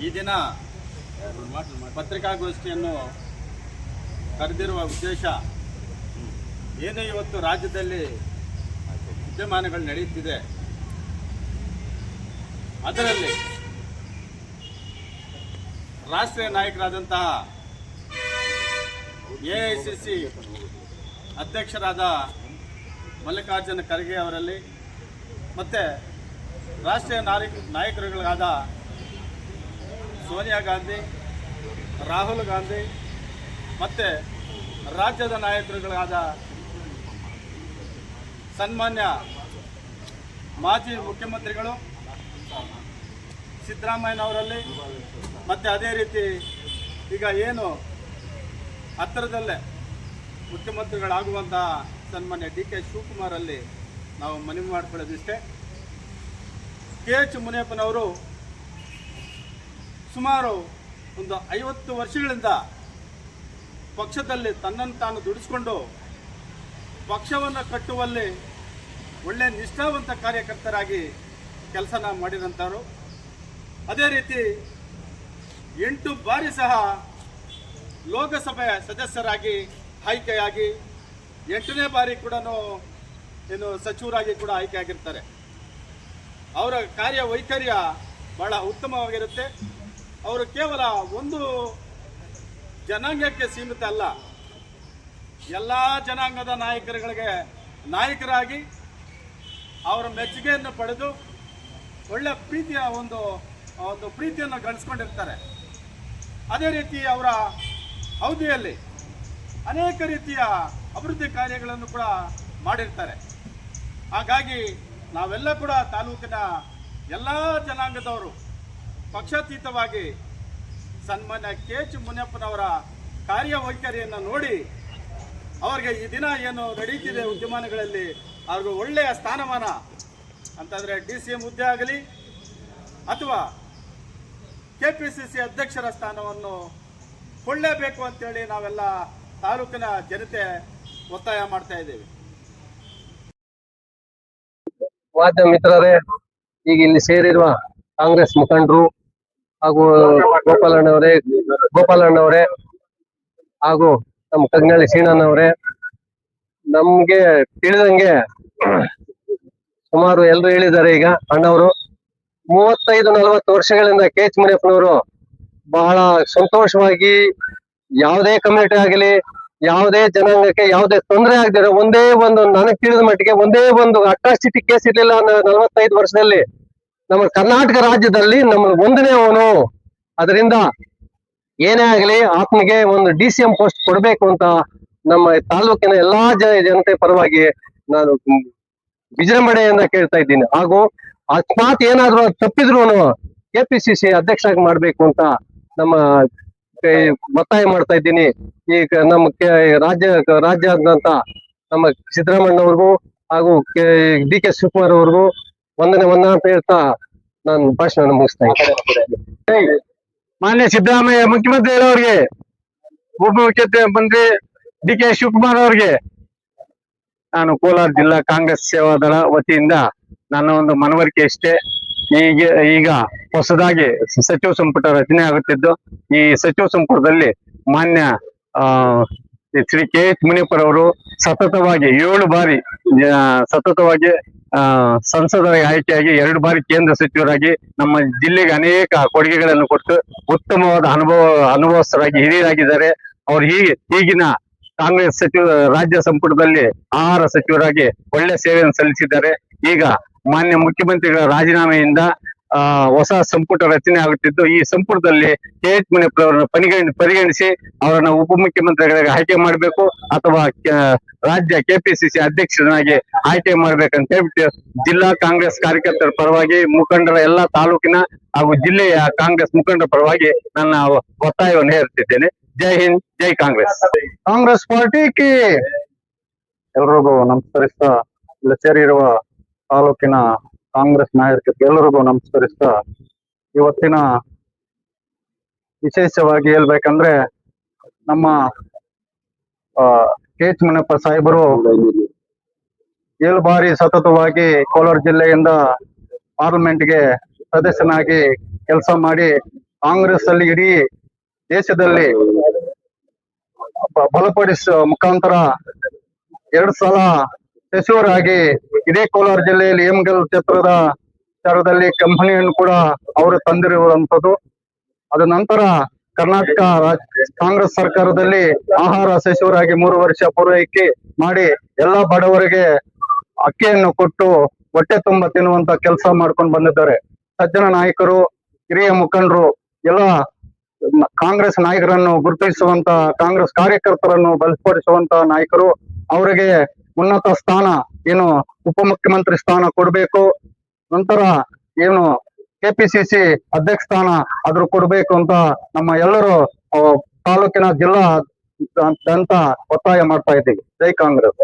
ಈ ದಿನ ಪತ್ರಿಕಾಗೋಷ್ಠಿಯನ್ನು ಕರೆದಿರುವ ಉದ್ದೇಶ ಏನು, ಇವತ್ತು ರಾಜ್ಯದಲ್ಲಿ ವಿದ್ಯಮಾನಗಳು ನಡೆಯುತ್ತಿದೆ. ಅದರಲ್ಲಿ ರಾಷ್ಟ್ರೀಯ ನಾಯಕರಾದಂತಹ ಎಐಸಿಸಿ ಅಧ್ಯಕ್ಷರಾದ ಮಲ್ಲಿಕಾರ್ಜುನ ಖರ್ಗೆ ಅವರಲ್ಲಿ ಮತ್ತು ರಾಷ್ಟ್ರೀಯ ನಾಯಕರುಗಳಾದ ಸೋನಿಯಾ ಗಾಂಧಿ, ರಾಹುಲ್ ಗಾಂಧಿ ಮತ್ತು ರಾಜ್ಯದ ನಾಯಕರುಗಳಾದ ಸನ್ಮಾನ್ಯ ಮಾಜಿ ಮುಖ್ಯಮಂತ್ರಿಗಳು ಸಿದ್ದರಾಮಯ್ಯನವರಲ್ಲಿ ಮತ್ತು ಅದೇ ರೀತಿ ಈಗ ಏನು ಹತ್ತಿರದಲ್ಲೇ ಮುಖ್ಯಮಂತ್ರಿಗಳಾಗುವಂಥ ಸನ್ಮಾನ್ಯ ಡಿ ಕೆ ಶಿವಕುಮಾರಲ್ಲಿ ನಾವು ಮನವಿ ಮಾಡಿಕೊಳ್ಳೋದಿಷ್ಟೇ. KH ಮುನಿಯಪ್ಪನವರು ಸುಮಾರು ಒಂದು 50 ವರ್ಷಗಳಿಂದ ಪಕ್ಷದಲ್ಲಿ ತನ್ನನ್ನು ತಾನು ದುಡಿಸ್ಕೊಂಡು ಪಕ್ಷವನ್ನು ಕಟ್ಟುವಲ್ಲಿ ಒಳ್ಳೆಯ ನಿಷ್ಠಾವಂತ ಕಾರ್ಯಕರ್ತರಾಗಿ ಕೆಲಸನ ಮಾಡಿದಂಥವರು. ಅದೇ ರೀತಿ 8 ಬಾರಿ ಸಹ ಲೋಕಸಭೆ ಸದಸ್ಯರಾಗಿ ಆಯ್ಕೆಯಾಗಿ 8ನೇ ಬಾರಿ ಕೂಡ ಸಚಿವರಾಗಿ ಕೂಡ ಆಯ್ಕೆಯಾಗಿರ್ತಾರೆ. ಅವರ ಕಾರ್ಯವೈಖರ್ಯ ಬಹಳ ಉತ್ತಮವಾಗಿರುತ್ತೆ. ಅವರು ಕೇವಲ ಒಂದು ಜನಾಂಗಕ್ಕೆ ಸೀಮಿತ ಅಲ್ಲ, ಎಲ್ಲ ಜನಾಂಗದ ನಾಯಕರುಗಳಿಗೆ ನಾಯಕರಾಗಿ ಅವರ ಮೆಚ್ಚುಗೆಯನ್ನು ಪಡೆದು ಒಳ್ಳೆಯ ಪ್ರೀತಿಯ ಒಂದು ಪ್ರೀತಿಯನ್ನು ಗಳಿಸ್ಕೊಂಡಿರ್ತಾರೆ. ಅದೇ ರೀತಿ ಅವರ ಅವಧಿಯಲ್ಲಿ ಅನೇಕ ರೀತಿಯ ಅಭಿವೃದ್ಧಿ ಕಾರ್ಯಗಳನ್ನು ಕೂಡ ಮಾಡಿರ್ತಾರೆ. ಹಾಗಾಗಿ ನಾವೆಲ್ಲ ಕೂಡ ತಾಲೂಕಿನ ಎಲ್ಲ ಜನಾಂಗದವರು ಪಕ್ಷಾತೀತವಾಗಿ ಸನ್ಮಾನ್ಯ KH ಮುನಿಯಪ್ಪನವರ ಕಾರ್ಯವೈಖರಿಯನ್ನು ನೋಡಿ ಅವರಿಗೆ ಈ ದಿನ ಏನು ನಡೀತಿದೆ ಉದ್ಯಮಾನಗಳಲ್ಲಿ ಅವ್ರಿಗೆ ಒಳ್ಳೆಯ ಸ್ಥಾನಮಾನ ಅಂತಂದರೆ DCM ಹುದ್ದೆ ಆಗಲಿ ಅಥವಾ KPCC ಅಧ್ಯಕ್ಷರ ಸ್ಥಾನವನ್ನು ಕೊಳ್ಳೇಬೇಕು ಅಂತೇಳಿ ನಾವೆಲ್ಲ ತಾಲೂಕಿನ ಜನತೆ ಒತ್ತಾಯ ಮಾಡ್ತಾ ಇದ್ದೇವೆ. ವಾದ್ಯ ಮಿತ್ರರೇ, ಈಗ ಇಲ್ಲಿ ಸೇರಿರುವ ಕಾಂಗ್ರೆಸ್ ಮುಖಂಡರು ಹಾಗೂ ಗೋಪಾಲಣ್ಣವರೇ ಹಾಗೂ ನಮ್ಮ ಕಗ್ನಳ್ಳಿ ಸೀಣಣ್ಣವರೇ, ನಮ್ಗೆ ತಿಳಿದಂಗೆ ಸುಮಾರು ಎಲ್ಲರೂ ಹೇಳಿದ್ದಾರೆ. ಈಗ ಅಣ್ಣವರು 35-40 ವರ್ಷಗಳಿಂದ KH ಮುನಿಯಪ್ಪನವರು ಬಹಳ ಸಂತೋಷವಾಗಿ ಯಾವುದೇ ಕಮ್ಯುನಿಟಿ ಆಗಲಿ ಯಾವುದೇ ಜನಾಂಗಕ್ಕೆ ಯಾವುದೇ ತೊಂದರೆ ಆಗದಿರೋ ಒಂದೇ ಒಂದು, ನನಗೆ ತಿಳಿದ ಮಟ್ಟಿಗೆ ಒಂದೇ ಒಂದು ಅಟ್ರಾಸಿಟಿ ಕೇಸ್ ಇರ್ಲಿಲ್ಲ 45 ವರ್ಷದಲ್ಲಿ ನಮ್ಮ ಕರ್ನಾಟಕ ರಾಜ್ಯದಲ್ಲಿ. ನಮ್ಮ ಒಂದನೇ ಅವನು. ಅದರಿಂದ ಏನೇ ಆಗಲಿ ಆತನಿಗೆ ಒಂದು DCM ಪೋಸ್ಟ್ ಕೊಡಬೇಕು ಅಂತ ನಮ್ಮ ತಾಲೂಕಿನ ಎಲ್ಲಾ ಜನತೆ ಪರವಾಗಿ ನಾನು ವಿಜೃಂಭಣೆಯಿಂದ ಕೇಳ್ತಾ ಇದ್ದೀನಿ. ಹಾಗೂ ಅಕಸ್ಮಾತ್ ಏನಾದ್ರು ತಪ್ಪಿದ್ರು KPCC ಅಧ್ಯಕ್ಷರಾಗಿ ಮಾಡ್ಬೇಕು ಅಂತ ನಮ್ಮ ಒತ್ತಾಯ ಮಾಡ್ತಾ ಇದ್ದೀನಿ. ಈಗ ನಮ್ಮ ರಾಜ್ಯಾದ್ಯಂತ ನಮ್ಮ ಸಿದ್ದರಾಮಯ್ಯನವ್ರಿಗೂ ಹಾಗೂ DK ಶಿವಕುಮಾರ್ ಅವ್ರಿಗೂ ವಂದನೆ ಅಂತ ಹೇಳ್ತಾ ನಾನು ಭಾಷಣ ಮುಗಿಸ್ತಾ ಇದ್ದೀನಿ. ಮಾನ್ಯ ಸಿದ್ದರಾಮಯ್ಯ ಮುಖ್ಯಮಂತ್ರಿ ಅವರಿಗೆ, ಉಪಮುಖ್ಯಮಂತ್ರಿ DK ಶಿವಕುಮಾರ್ ಅವರಿಗೆ ನಾನು ಕೋಲಾರ ಜಿಲ್ಲಾ ಕಾಂಗ್ರೆಸ್ ಸೇವಾದಳ ವತಿಯಿಂದ ನನ್ನ ಒಂದು ಮನವರಿಕೆ ಇಷ್ಟೇ. ಈಗ ಹೊಸದಾಗಿ ಸಚಿವ ಸಂಪುಟ ರಚನೆ ಆಗುತ್ತಿದ್ದು, ಈ ಸಚಿವ ಸಂಪುಟದಲ್ಲಿ ಮಾನ್ಯ ಶ್ರೀ KH ಮುನಿಯಪ್ಪರವರು ಸತತವಾಗಿ 7 ಬಾರಿ ಸಂಸದರಾಗಿ ಆಯ್ಕೆಯಾಗಿ 2 ಬಾರಿ ಕೇಂದ್ರ ಸಚಿವರಾಗಿ ನಮ್ಮ ಜಿಲ್ಲೆಗೆ ಅನೇಕ ಕೊಡುಗೆಗಳನ್ನು ಕೊಟ್ಟು ಉತ್ತಮವಾದ ಅನುಭವಸ್ಥರಾಗಿ ಹಿರಿಯರಾಗಿದ್ದಾರೆ. ಅವರು ಈಗಿನ ಕಾಂಗ್ರೆಸ್ ರಾಜ್ಯ ಸಂಪುಟದಲ್ಲಿ ಆಹಾರ ಸಚಿವರಾಗಿ ಒಳ್ಳೆ ಸೇವೆಯನ್ನು ಸಲ್ಲಿಸಿದ್ದಾರೆ. ಈಗ ಮಾನ್ಯ ಮುಖ್ಯಮಂತ್ರಿಗಳ ರಾಜೀನಾಮೆಯಿಂದ ಹೊಸ ಸಂಪುಟ ರಚನೆ ಆಗುತ್ತಿದ್ದು, ಈ ಸಂಪುಟದಲ್ಲಿ KH ಮುನಿಯಪ್ಪರವರನ್ನು ಪರಿಗಣಿಸಿ ಅವರನ್ನ ಉಪಮುಖ್ಯಮಂತ್ರಿಗಳಿಗೆ ಆಯ್ಕೆ ಮಾಡಬೇಕು ಅಥವಾ ರಾಜ್ಯ KPCC ಅಧ್ಯಕ್ಷರನ್ನಾಗಿ ಆಯ್ಕೆ ಮಾಡ್ಬೇಕಂತ ಹೇಳ್ಬಿಟ್ಟು ಜಿಲ್ಲಾ ಕಾಂಗ್ರೆಸ್ ಕಾರ್ಯಕರ್ತರ ಪರವಾಗಿ, ಮುಖಂಡರ ಎಲ್ಲಾ ತಾಲೂಕಿನ ಹಾಗೂ ಜಿಲ್ಲೆಯ ಕಾಂಗ್ರೆಸ್ ಮುಖಂಡರ ಪರವಾಗಿ ನನ್ನ ಒತ್ತಾಯವನ್ನು ಹೇರುತ್ತಿದ್ದೇನೆ. ಜೈ ಹಿಂದ್, ಜೈ ಕಾಂಗ್ರೆಸ್. ಕಾಂಗ್ರೆಸ್ ಪಾರ್ಟಿಗೆ ಎಲ್ರಿಗೂ ನಮಸ್ಕರಿಸ್ತಾ, ಇಲ್ಲಿ ಸೇರಿರುವ ತಾಲೂಕಿನ ಕಾಂಗ್ರೆಸ್ ನಾಯಕರಿಗೆ ಎಲ್ಲರಿಗೂ ನಮಸ್ಕರಿಸ್ತಾ, ಇವತ್ತಿನ ವಿಶೇಷವಾಗಿ ಹೇಳ್ಬೇಕಂದ್ರೆ ನಮ್ಮ KH ಮುನಿಯಪ್ಪ ಸಾಹೇಬರು 7 ಬಾರಿ ಸತತವಾಗಿ ಕೋಲಾರ ಜಿಲ್ಲೆಯಿಂದ ಪಾರ್ಲಿಮೆಂಟ್ಗೆ ಸದಸ್ಯನಾಗಿ ಕೆಲಸ ಮಾಡಿ ಕಾಂಗ್ರೆಸ್ ಅಲ್ಲಿ ಇಡೀ ದೇಶದಲ್ಲಿ ಬಲಪಡಿಸುವ ಮುಖಾಂತರ 2 ಸಲ ಸಚಿವರಾಗಿ ಇದೇ ಕೋಲಾರ ಜಿಲ್ಲೆಯಲ್ಲಿ ಹೇಮಗಲ್ ಕ್ಷೇತ್ರದಲ್ಲಿ ಕಂಪನಿಯನ್ನು ಕೂಡ ಅವರು ತಂದಿರುವಂತದ್ದು. ಅದ ನಂತರ ಕರ್ನಾಟಕ ಕಾಂಗ್ರೆಸ್ ಸರ್ಕಾರದಲ್ಲಿ ಆಹಾರ ಸಚಿವರಾಗಿ 3 ವರ್ಷ ಪೂರೈಕೆ ಮಾಡಿ ಎಲ್ಲಾ ಬಡವರಿಗೆ ಅಕ್ಕಿಯನ್ನು ಕೊಟ್ಟು ಹೊಟ್ಟೆ ತುಂಬ ತಿನ್ನುವಂತ ಕೆಲಸ ಮಾಡ್ಕೊಂಡು ಬಂದಿದ್ದಾರೆ. ಸಜ್ಜನ ನಾಯಕರು, ಹಿರಿಯ ಮುಖಂಡರು ಎಲ್ಲ ಕಾಂಗ್ರೆಸ್ ನಾಯಕರನ್ನು ಗುರುತಿಸುವಂತ, ಕಾಂಗ್ರೆಸ್ ಕಾರ್ಯಕರ್ತರನ್ನು ಬಲಪಡಿಸುವಂತ ನಾಯಕರು. ಅವರಿಗೆ ಉನ್ನತ ಸ್ಥಾನ ಏನು ಉಪಮುಖ್ಯಮಂತ್ರಿ ಸ್ಥಾನ ಕೊಡಬೇಕು, ನಂತರ ಏನು ಕೆಪಿಸಿಸಿ ಅಧ್ಯಕ್ಷ ಸ್ಥಾನ ಆದ್ರೂ ಕೊಡಬೇಕು ಅಂತ ನಮ್ಮ ಎಲ್ಲರೂ ತಾಲೂಕಿನ ಜಿಲ್ಲಾ ಅಂತ ಒತ್ತಾಯ ಮಾಡ್ತಾ ಇದ್ದೀವಿ. ಜೈ ಕಾಂಗ್ರೆಸ್.